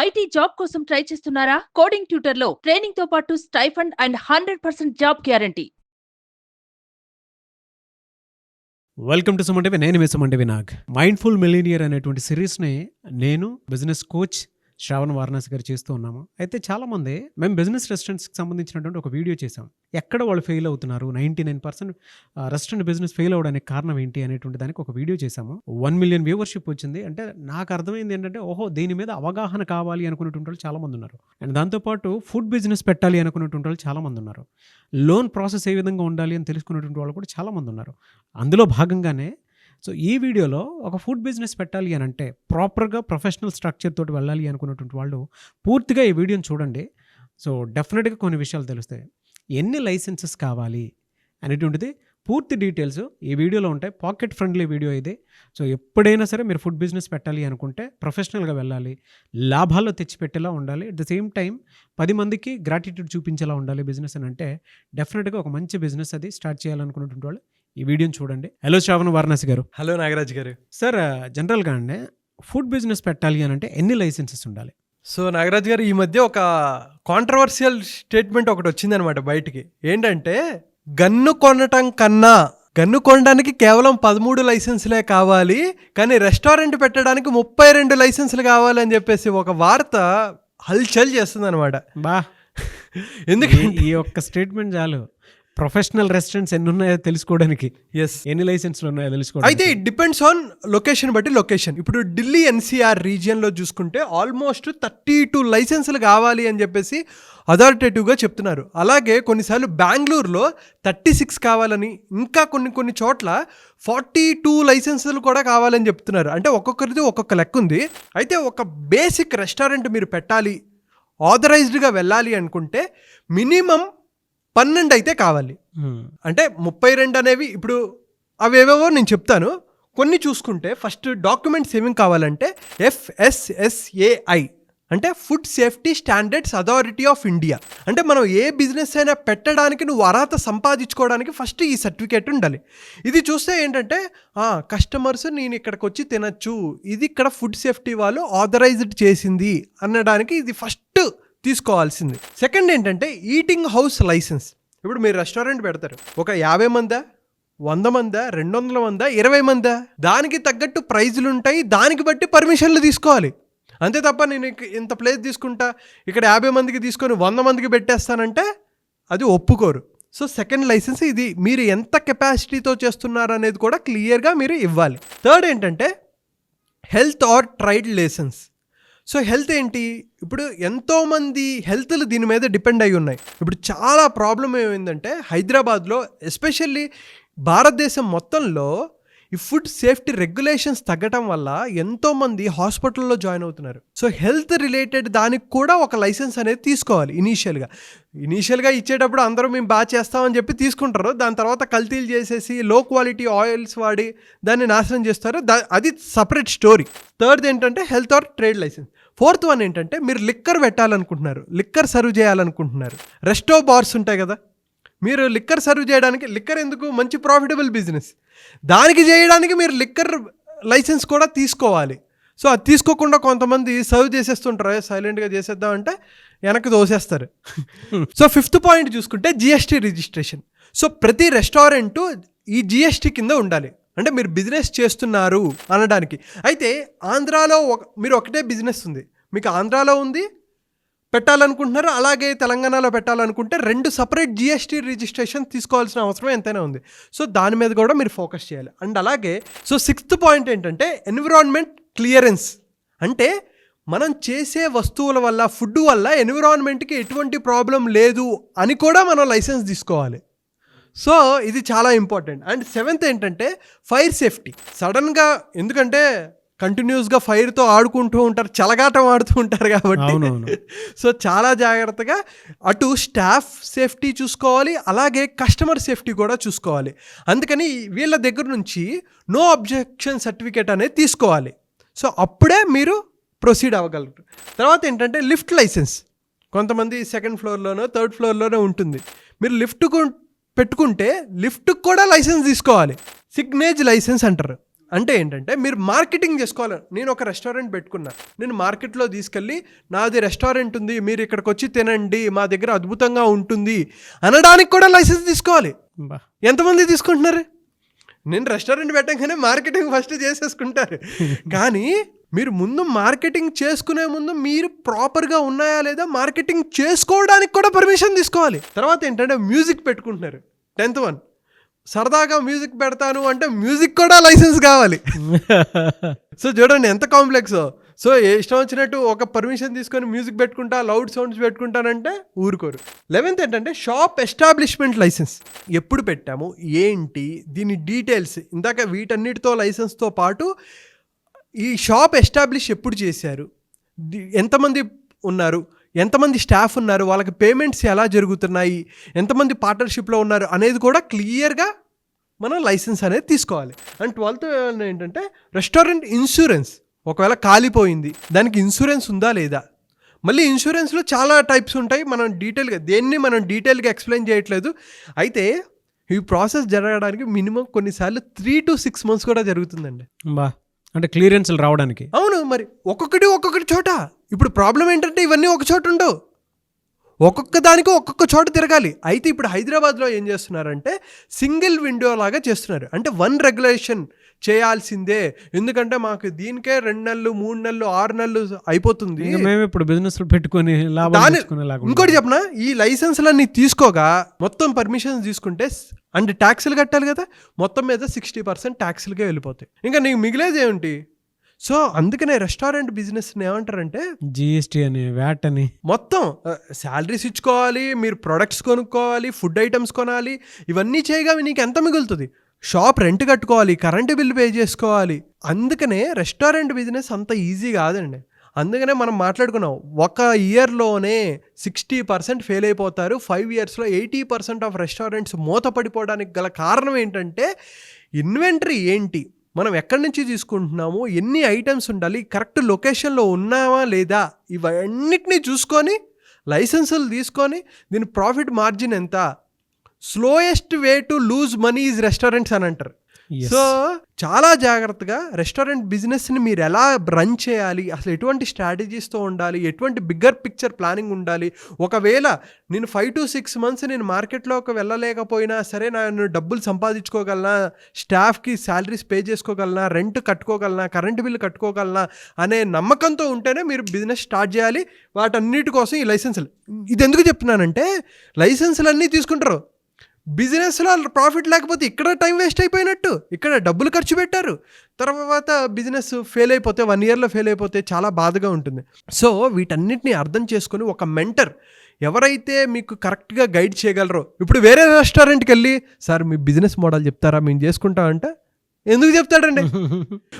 IT job కోసం try చేస్తున్నారా? Coding tutor లో ట్రైనింగ్ తో పాటు stipend and 100% job guarantee. Welcome to Suman TV. నేను మీ Suman TV Nag. Mindful millionaire అనేటువంటి సిరీస్ని నేను బిజినెస్ కోచ్ శ్రావణ్ వారణాసి గారు చేస్తూ ఉన్నాము. అయితే చాలామంది మేము బిజినెస్ రెస్టారెంట్స్కి సంబంధించినటువంటి ఒక వీడియో చేసాం. ఎక్కడ వాళ్ళు ఫెయిల్ అవుతున్నారు, 99% రెస్టారెంట్ బిజినెస్ ఫెయిల్ అవ్వడానికి కారణం ఏంటి అనేటువంటి దానికి ఒక వీడియో చేసాము. 1 మిలియన్ వ్యూవర్షిప్ వచ్చింది. అంటే నాకు అర్థమైంది ఏంటంటే, ఓహో దీని మీద అవగాహన కావాలి అనుకునేటువంటి వాళ్ళు చాలామంది ఉన్నారు. అండ్ దాంతోపాటు ఫుడ్ బిజినెస్ పెట్టాలి అనుకునేటువంటి వాళ్ళు చాలామంది ఉన్నారు. లోన్ ప్రాసెస్ ఏ విధంగా ఉండాలి అని తెలుసుకునేటువంటి వాళ్ళు కూడా చాలామంది ఉన్నారు. అందులో భాగంగానే సో ఈ వీడియోలో ఒక ఫుడ్ బిజినెస్ పెట్టాలి అని అంటే ప్రాపర్గా ప్రొఫెషనల్ స్ట్రక్చర్ తోటి వెళ్ళాలి అనుకున్నటువంటి వాళ్ళు పూర్తిగా ఈ వీడియోని చూడండి. సో డెఫినెట్గా కొన్ని విషయాలు తెలుస్తాయి. ఎన్ని లైసెన్సెస్ కావాలి అనేటువంటిది పూర్తి డీటెయిల్స్ ఈ వీడియోలో ఉంటాయి. పాకెట్ ఫ్రెండ్లీ వీడియో ఇది. సో ఎప్పుడైనా సరే మీరు ఫుడ్ బిజినెస్ పెట్టాలి అనుకుంటే ప్రొఫెషనల్గా వెళ్ళాలి, లాభాల్లో తెచ్చిపెట్టేలా ఉండాలి, అట్ ద సేమ్ టైం 10 మందికి గ్రాటిట్యూడ్ చూపించేలా ఉండాలి బిజినెస్ అని అంటే డెఫినెట్గా ఒక మంచి బిజినెస్ అది స్టార్ట్ చేయాలనుకున్నటువంటి వాళ్ళు ఈ వీడియోని చూడండి. హలో శ్రావణ్ వారణాసి గారు. హలో నాగరాజ్ గారు. సార్, జనరల్గా అండి ఫుడ్ బిజినెస్ పెట్టాలి అని అంటే ఎన్ని లైసెన్సెస్ ఉండాలి? సో నాగరాజ్ గారు, ఈ మధ్య ఒక కాంట్రవర్షియల్ స్టేట్మెంట్ ఒకటి వచ్చిందనమాట బయటికి. ఏంటంటే గన్ను కొనటం కన్నా గన్ను కొనడానికి కేవలం 13 లైసెన్సులే కావాలి, కానీ రెస్టారెంట్ పెట్టడానికి 32 లైసెన్సులు కావాలి అని చెప్పేసి ఒక వార్త హల్చల్ చేస్తుంది అనమాట. బా, ఎందుకంటే ఈ ఒక్క స్టేట్మెంట్ చాలు ప్రొఫెషనల్ రెస్టారెంట్స్ ఎన్ని ఉన్నాయో తెలుసుకోవడానికి, ఎన్ని లైసెన్స్లు ఉన్నాయో తెలుసుకోవడానికి. అయితే ఇట్ డిపెండ్స్ ఆన్ లొకేషన్ బట్టి లొకేషన్. ఇప్పుడు ఢిల్లీ ఎన్సీఆర్ రీజియన్లో చూసుకుంటే ఆల్మోస్ట్ 32 లైసెన్సులు కావాలి అని చెప్పేసి అథారిటేటివ్గా చెప్తున్నారు. అలాగే కొన్నిసార్లు బెంగళూరులో 36 కావాలని, ఇంకా కొన్ని చోట్ల 42 లైసెన్సులు కూడా కావాలని చెప్తున్నారు. అంటే ఒక్కొక్కరిది ఒక్కొక్క లెక్క ఉంది. అయితే ఒక బేసిక్ రెస్టారెంట్ మీరు పెట్టాలి, ఆథరైజ్డ్గా వెళ్ళాలి అనుకుంటే మినిమం 12 అయితే కావాలి. అంటే 32 అనేవి ఇప్పుడు అవేవేవో నేను చెప్తాను. కొన్ని చూసుకుంటే ఫస్ట్ డాక్యుమెంట్స్ ఏమేమి కావాలంటే FSSAI అంటే food safety standards authority of India. అంటే మనం ఏ బిజినెస్ అయినా పెట్టడానికి నువ్వు అర్హత సంపాదించుకోవడానికి ఫస్ట్ ఈ సర్టిఫికేట్ ఉండాలి. ఇది చూస్తే ఏంటంటే కస్టమర్స్ నేను ఇక్కడికి వచ్చి తినచ్చు, ఇది ఇక్కడ ఫుడ్ సేఫ్టీ వాళ్ళు ఆథరైజ్డ్ చేసింది అనడానికి ఇది ఫస్ట్ తీసుకోవాల్సింది. సెకండ్ ఏంటంటే ఈటింగ్ హౌస్ లైసెన్స్. ఇప్పుడు మీరు రెస్టారెంట్ పెడతారు, ఒక 50 మందా, 100 మందా, 200 మందా, 20 మందా, దానికి తగ్గట్టు ప్రైజులు ఉంటాయి, దానికి బట్టి పర్మిషన్లు తీసుకోవాలి. అంతే తప్ప నేను ఇంత ప్లేస్ తీసుకుంటా, ఇక్కడ 50 మందికి తీసుకొని 100 మందికి పెట్టేస్తానంటే అది ఒప్పుకోరు. సో సెకండ్ లైసెన్స్ ఇది మీరు ఎంత కెపాసిటీతో చేస్తున్నారు అనేది కూడా క్లియర్గా మీరు ఇవ్వాలి. థర్డ్ ఏంటంటే health or trade licence. So health ఏంటి, ఇప్పుడు ఎంతోమంది హెల్త్లు దీని మీద డిపెండ్ అయి ఉన్నాయి. ఇప్పుడు చాలా ప్రాబ్లం ఏమైందంటే హైదరాబాద్లో, ఎస్పెషల్లీ భారతదేశం మొత్తంలో ఈ ఫుడ్ సేఫ్టీ రెగ్యులేషన్స్ తగ్గటం వల్ల ఎంతోమంది హాస్పిటల్లో జాయిన్ అవుతున్నారు. సో హెల్త్ రిలేటెడ్ దానికి కూడా ఒక లైసెన్స్ అనేది తీసుకోవాలి. ఇనీషియల్గా ఇచ్చేటప్పుడు అందరూ మేము బాగా చేస్తామని చెప్పి తీసుకుంటారు. దాని తర్వాత కల్తీలు చేసేసి లో క్వాలిటీ ఆయిల్స్ వాడి దాన్ని నాశనం చేస్తారు. అది సపరేట్ స్టోరీ. థర్డ్ ఏంటంటే health or trade licence. Fourth one ఏంటంటే మీరు లిక్కర్ పెట్టాలనుకుంటున్నారు, లిక్కర్ సర్వ్ చేయాలనుకుంటున్నారు. రెస్టో బార్స్ ఉంటాయి కదా, మీరు లిక్కర్ సర్వ్ చేయడానికి, లిక్కర్ ఎందుకు మంచి ప్రాఫిటబుల్ బిజినెస్, దానికి చేయడానికి మీరు లిక్కర్ లైసెన్స్ కూడా తీసుకోవాలి. సో అది తీసుకోకుండా కొంతమంది సర్వ్ చేసేస్తుంటారు, సైలెంట్గా చేసేద్దామంటే వెనక్కి దోసేస్తారు. సో ఫిఫ్త్ పాయింట్ చూసుకుంటే GST రిజిస్ట్రేషన్. సో ప్రతి రెస్టారెంటు ఈ GST కింద ఉండాలి, అంటే మీరు బిజినెస్ చేస్తున్నారు అనడానికి. అయితే ఆంధ్రాలో మీరు ఒకటే బిజినెస్ ఉంది, మీకు ఆంధ్రాలో ఉంది పెట్టాలనుకుంటున్నారు, అలాగే తెలంగాణలో పెట్టాలనుకుంటే 2 సపరేట్ GST రిజిస్ట్రేషన్ తీసుకోవాల్సిన అవసరం ఎంతైనా ఉంది. సో దాని మీద కూడా మీరు ఫోకస్ చేయాలి. అండ్ అలాగే సో సిక్స్త్ పాయింట్ ఏంటంటే ఎన్విరాన్మెంట్ క్లియరెన్స్. అంటే మనం చేసే వస్తువుల వల్ల, ఫుడ్ వల్ల ఎన్విరాన్మెంట్కి ఎటువంటి ప్రాబ్లం లేదు అని కూడా మనం లైసెన్స్ తీసుకోవాలి. సో ఇది చాలా ఇంపార్టెంట్. అండ్ సెవెంత్ ఏంటంటే ఫైర్ సేఫ్టీ. సడన్గా ఎందుకంటే కంటిన్యూస్గా ఫైర్తో ఆడుకుంటూ ఉంటారు, చెలగాటం ఆడుతూ ఉంటారు కాబట్టి సో చాలా జాగ్రత్తగా అటు స్టాఫ్ సేఫ్టీ చూసుకోవాలి, అలాగే కస్టమర్ సేఫ్టీ కూడా చూసుకోవాలి. అందుకని వీళ్ళ దగ్గర నుంచి నో అబ్జెక్షన్ సర్టిఫికేట్ అనేది తీసుకోవాలి. సో అప్పుడే మీరు ప్రొసీడ్ అవ్వగలరు. తర్వాత ఏంటంటే లిఫ్ట్ లైసెన్స్. కొంతమంది సెకండ్ ఫ్లోర్లోనో థర్డ్ ఫ్లోర్లోనో ఉంటుంది. మీరు లిఫ్ట్ పెట్టుకుంటే లిఫ్ట్కి కూడా లైసెన్స్ తీసుకోవాలి. సిగ్నేజ్ లైసెన్స్ అంటారు. అంటే ఏంటంటే మీరు మార్కెటింగ్ చేసుకోవాలి. నేను ఒక రెస్టారెంట్ పెట్టుకున్నా, నేను మార్కెట్లో తీసుకెళ్ళి నాది రెస్టారెంట్ ఉంది, మీరు ఇక్కడికి వచ్చి తినండి, మా దగ్గర అద్భుతంగా ఉంటుంది అనడానికి కూడా లైసెన్స్ తీసుకోవాలి. ఎంతమంది తీసుకుంటున్నారు? నేను రెస్టారెంట్ పెట్టగానే మార్కెటింగ్ ఫస్ట్ చేసేసుకుంటారు. కానీ మీరు ముందు మార్కెటింగ్ చేసుకునే ముందు మీరు ప్రాపర్గా ఉన్నాయా లేదా మార్కెటింగ్ చేసుకోవడానికి కూడా పర్మిషన్ తీసుకోవాలి. తర్వాత ఏంటంటే మ్యూజిక్ పెట్టుకుంటున్నారు, 10th one సరదాగా మ్యూజిక్ పెడతాను అంటే మ్యూజిక్ కూడా లైసెన్స్ కావాలి. సో చూడండి ఎంత కాంప్లెక్స్. సో ఇష్టం వచ్చినట్టు ఒక పర్మిషన్ తీసుకొని మ్యూజిక్ పెట్టుకుంటా, లౌడ్ సౌండ్స్ పెట్టుకుంటానంటే ఊరుకోరు. 11th ఏంటంటే షాప్ ఎస్టాబ్లిష్మెంట్ లైసెన్స్. ఎప్పుడు పెట్టాము, ఏంటి, దీని డీటెయిల్స్, ఇందాక వీటన్నిటితో లైసెన్స్తో పాటు ఈ షాప్ ఎస్టాబ్లిష్ ఎప్పుడు చేశారు, ఎంతమంది ఉన్నారు, ఎంతమంది స్టాఫ్ ఉన్నారు, వాళ్ళకి పేమెంట్స్ ఎలా జరుగుతున్నాయి, ఎంతమంది పార్ట్నర్షిప్లో ఉన్నారు అనేది కూడా క్లియర్గా మనం లైసెన్స్ అనేది తీసుకోవాలి. అండ్ 12th ఏంటంటే రెస్టారెంట్ ఇన్సూరెన్స్. ఒకవేళ కాలిపోయింది, దానికి ఇన్సూరెన్స్ ఉందా లేదా. మళ్ళీ ఇన్సూరెన్స్లో చాలా టైప్స్ ఉంటాయి, మనం డీటెయిల్గా ఎక్స్ప్లెయిన్ చేయట్లేదు. అయితే ఈ ప్రాసెస్ జరగడానికి మినిమం కొన్నిసార్లు 3 to 6 months కూడా జరుగుతుందండి. అంటే క్లియరెన్స్లు రావడానికి. అవును, మరి ఒక్కొక్కటి చోట. ఇప్పుడు ప్రాబ్లం ఏంటంటే ఇవన్నీ ఒక చోట ఉండవు, ఒక్కొక్క దానికి ఒక్కొక్క చోట తిరగాలి. అయితే ఇప్పుడు హైదరాబాద్లో ఏం చేస్తున్నారంటే సింగిల్ విండో లాగా చేస్తున్నారు. అంటే 1 రెగ్యులేషన్ చేయాల్సిందే, ఎందుకంటే మాకు దీనికే 2 నెలలు 3 నెలలు 6 నెలలు అయిపోతుంది. మేము ఇప్పుడు బిజినెస్ పెట్టుకొని ఇంకోటి చెప్పనా, ఈ లైసెన్స్లన్నీ తీసుకోగా మొత్తం పర్మిషన్స్ తీసుకుంటే అంటే ట్యాక్సులు కట్టాలి కదా, మొత్తం మీద 60% ట్యాక్సులకే వెళ్ళిపోతాయి. ఇంకా నీకు మిగిలేది ఏమిటి? సో అందుకనే రెస్టారెంట్ బిజినెస్ ఏమంటారంటే జిఎస్టీ అని, వ్యాట్ అని, మొత్తం శాలరీస్ ఇచ్చుకోవాలి, మీరు ప్రొడక్ట్స్ కొనుక్కోవాలి, ఫుడ్ ఐటమ్స్ కొనాలి, ఇవన్నీ చేయగా నీకు ఎంత మిగులుతుంది? షాప్ రెంట్ కట్టుకోవాలి, కరెంటు బిల్లు పే చేసుకోవాలి. అందుకనే రెస్టారెంట్ బిజినెస్ అంత ఈజీ కాదండి. అందుకనే మనం మాట్లాడుకున్నాం, 1 yearలోనే 60% ఫెయిల్ అయిపోతారు, 5 yearsలో 80% ఆఫ్ రెస్టారెంట్స్ మూతపడిపోవడానికి గల కారణం ఏంటంటే ఇన్వెంటరీ ఏంటి, మనం ఎక్కడి నుంచి తీసుకుంటున్నాము, ఎన్ని ఐటమ్స్ ఉండాలి, కరెక్ట్ లొకేషన్లో ఉన్నామా లేదా, ఇవన్నిటినీ చూసుకొని లైసెన్సులు తీసుకొని దీని ప్రాఫిట్ మార్జిన్ ఎంత. Slowest way to lose money is restaurants అని అంటారు. సో చాలా జాగ్రత్తగా రెస్టారెంట్ బిజినెస్ని మీరు ఎలా రన్ చేయాలి, అసలు ఎటువంటి స్ట్రాటజీస్తో ఉండాలి, ఎటువంటి బిగ్గర్ పిక్చర్ ప్లానింగ్ ఉండాలి. ఒకవేళ నేను 5 to 6 months నేను మార్కెట్లోకి వెళ్ళలేకపోయినా సరే, నేను డబ్బులు సంపాదించుకోగలనా, స్టాఫ్కి శాలరీస్ పే చేసుకోగలనా, రెంట్ కట్టుకోగలనా, కరెంటు బిల్లు కట్టుకోగలనా అనే నమ్మకంతో ఉంటేనే మీరు బిజినెస్ స్టార్ట్ చేయాలి. వాటన్నిటి కోసం ఈ లైసెన్సులు. ఇది ఎందుకు చెప్తున్నానంటే లైసెన్సులు అన్నీ తీసుకుంటారు, బిజినెస్లో ప్రాఫిట్ లేకపోతే ఇక్కడ టైం వేస్ట్ అయిపోయినట్టు, ఇక్కడ డబ్బులు ఖర్చు పెట్టారు, తర్వాత బిజినెస్ ఫెయిల్ అయిపోతే 1 yearలో ఫెయిల్ అయిపోతే చాలా బాధగా ఉంటుంది. సో వీటన్నిటిని అర్థం చేసుకొని ఒక మెంటర్ ఎవరైతే మీకు కరెక్ట్గా గైడ్ చేయగలరో. ఇప్పుడు వేరే రెస్టారెంట్కి వెళ్ళి సార్ మీ బిజినెస్ మోడల్ చెప్తారా, మేము చేసుకుంటామంటే ఎందుకు చెప్తాడండి,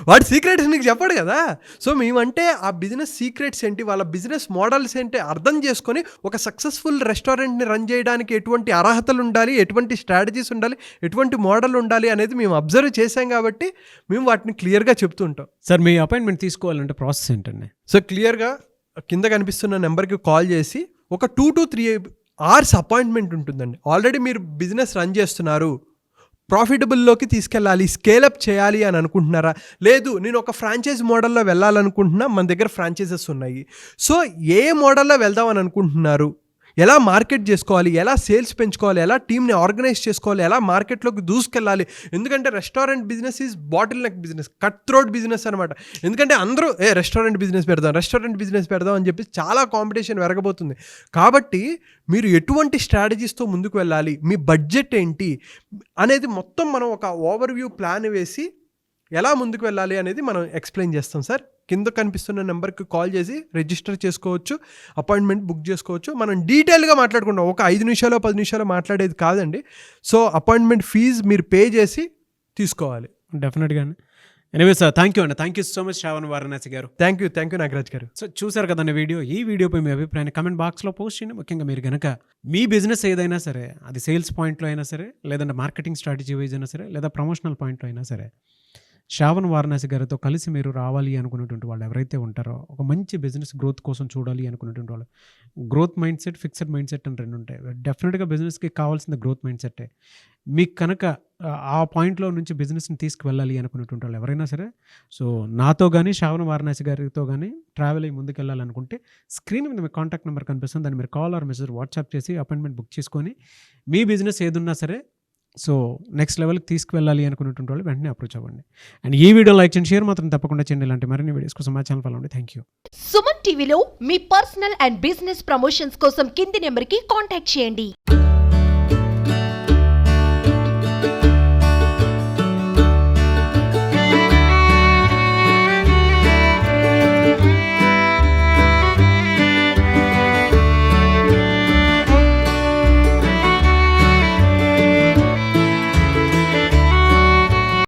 వాడి సీక్రెట్స్ నీకు చెప్పాడు కదా. సో మేమంటే ఆ బిజినెస్ సీక్రెట్స్ ఏంటి, వాళ్ళ బిజినెస్ మోడల్స్ ఏంటి అర్థం చేసుకొని ఒక సక్సెస్ఫుల్ రెస్టారెంట్ని రన్ చేయడానికి ఎటువంటి అర్హతలు ఉండాలి, ఎటువంటి స్ట్రాటజీస్ ఉండాలి, ఎటువంటి మోడల్ ఉండాలి అనేది మేము అబ్జర్వ్ చేసాం కాబట్టి మేము వాటిని క్లియర్గా చెప్తూ ఉంటాం. సార్ మీ అపాయింట్మెంట్ తీసుకోవాలంటే ప్రాసెస్ ఏంటండి? సో క్లియర్గా కింద కనిపిస్తున్న నెంబర్కి కాల్ చేసి ఒక 2 to 3 hours అపాయింట్మెంట్ ఉంటుందండి. ఆల్రెడీ మీరు బిజినెస్ రన్ చేస్తున్నారు, ప్రాఫిటబుల్లోకి తీసుకెళ్ళాలి, స్కేలప్ చేయాలి అని అనుకుంటున్నారా, లేదు నేను ఒక ఫ్రాంచైజ్ మోడల్లో వెళ్ళాలనుకుంటున్నా, మన దగ్గర ఫ్రాంచైజెస్ ఉన్నాయి. సో ఏ మోడల్లో వెళ్దామని అనుకుంటున్నారు, ఎలా మార్కెట్ చేసుకోవాలి, ఎలా సేల్స్ పెంచుకోవాలి, ఎలా టీమ్ని ఆర్గనైజ్ చేసుకోవాలి, ఎలా మార్కెట్లోకి దూసుకెళ్ళాలి. ఎందుకంటే restaurant business is bottleneck business, cut throat business అనమాట. ఎందుకంటే అందరూ రెస్టారెంట్ బిజినెస్ పెడదాం అని చెప్పి చాలా కాంపిటీషన్ పెరగబోతుంది. కాబట్టి మీరు ఎటువంటి స్ట్రాటజీస్తో ముందుకు వెళ్ళాలి, మీ బడ్జెట్ ఏంటి అనేది మొత్తం మనం ఒక ఓవర్వ్యూ ప్లాన్ వేసి ఎలా ముందుకు వెళ్ళాలి అనేది మనం ఎక్స్ప్లెయిన్ చేస్తాం సార్. కింద కనిపిస్తున్న నెంబర్కి కాల్ చేసి రిజిస్టర్ చేసుకోవచ్చు, అపాయింట్మెంట్ బుక్ చేసుకోవచ్చు. మనం డీటెయిల్గా మాట్లాడుకుంటాం, ఒక 5 నిమిషాలు 10 నిమిషాలు మాట్లాడేది కాదండి. సో అపాయింట్మెంట్ ఫీజు మీరు పే చేసి తీసుకోవాలి. డెఫినెట్గా. Anyway sir, thank you so much Shravan Varanasi గారు. థ్యాంక్ యూ నాగరాజ్ గారు. సో చూసారు కదండి వీడియో. ఈ వీడియోపై మీ అభిప్రాయాన్ని కమెంట్ బాక్స్లో పోస్ట్ చేయండి. ముఖ్యంగా మీరు కనుక మీ బిజినెస్ ఏదైనా సరే, అది సేల్స్ పాయింట్లో అయినా సరే, లేదంటే మార్కెటింగ్ స్ట్రాటజీ వైజ్ అయినా సరే, లేదా ప్రమోషనల్ పాయింట్లో అయినా సరే, శ్రావణ్ వారణాసి గారితో కలిసి మీరు రావాలి అనుకున్నటువంటి వాళ్ళు ఎవరైతే ఉంటారో, ఒక మంచి బిజినెస్ గ్రోత్ కోసం చూడాలి అనుకున్నటువంటి వాళ్ళు, growth mind set, fixed mind set అని 2 ఉంటాయి. డెఫినెట్గా బిజినెస్కి కావాల్సిన గ్రోత్ మైండ్ సెట్టే. మీకు కనుక ఆ పాయింట్లో నుంచి బిజినెస్ని తీసుకువెళ్ళాలి అనుకున్నటువంటి వాళ్ళు ఎవరైనా సరే, సో నాతో కానీ శ్రావణ్ వారణాసి గారితో కానీ ట్రావెల్ అయ్యి ముందుకు వెళ్ళాలనుకుంటే స్క్రీన్ మీద మీ కాంటాక్ట్ నెంబర్ కనిపిస్తుంది, దాన్ని మీరు కాల్ ఆర్ మెసేజ్ వాట్సాప్ చేసి అపాయింట్మెంట్ బుక్ చేసుకొని మీ బిజినెస్ ఏదున్నా సరే సో నెక్స్ట్ లెవెల్కి తీసుకువెళ్ళాలి అనుకున్నటువంటి వాళ్ళు వెంటనే అప్రోచ్ అవ్వండి. అండ్ ఈ వీడియో లైక్ చేయండి, షేర్ మాత్రం తప్పకుండా చేయండి. ఇలాంటి మరిన్ని వీడియోస్ కోసం మా ఛానల్ ఫాలో అవ్వండి. Thank you. సుమన్ టీవీలో మీ పర్సనల్ అండ్ బిజినెస్ ప్రమోషన్స్ కోసం కింది నెంబర్కి కాంటాక్ట్ చేయండి.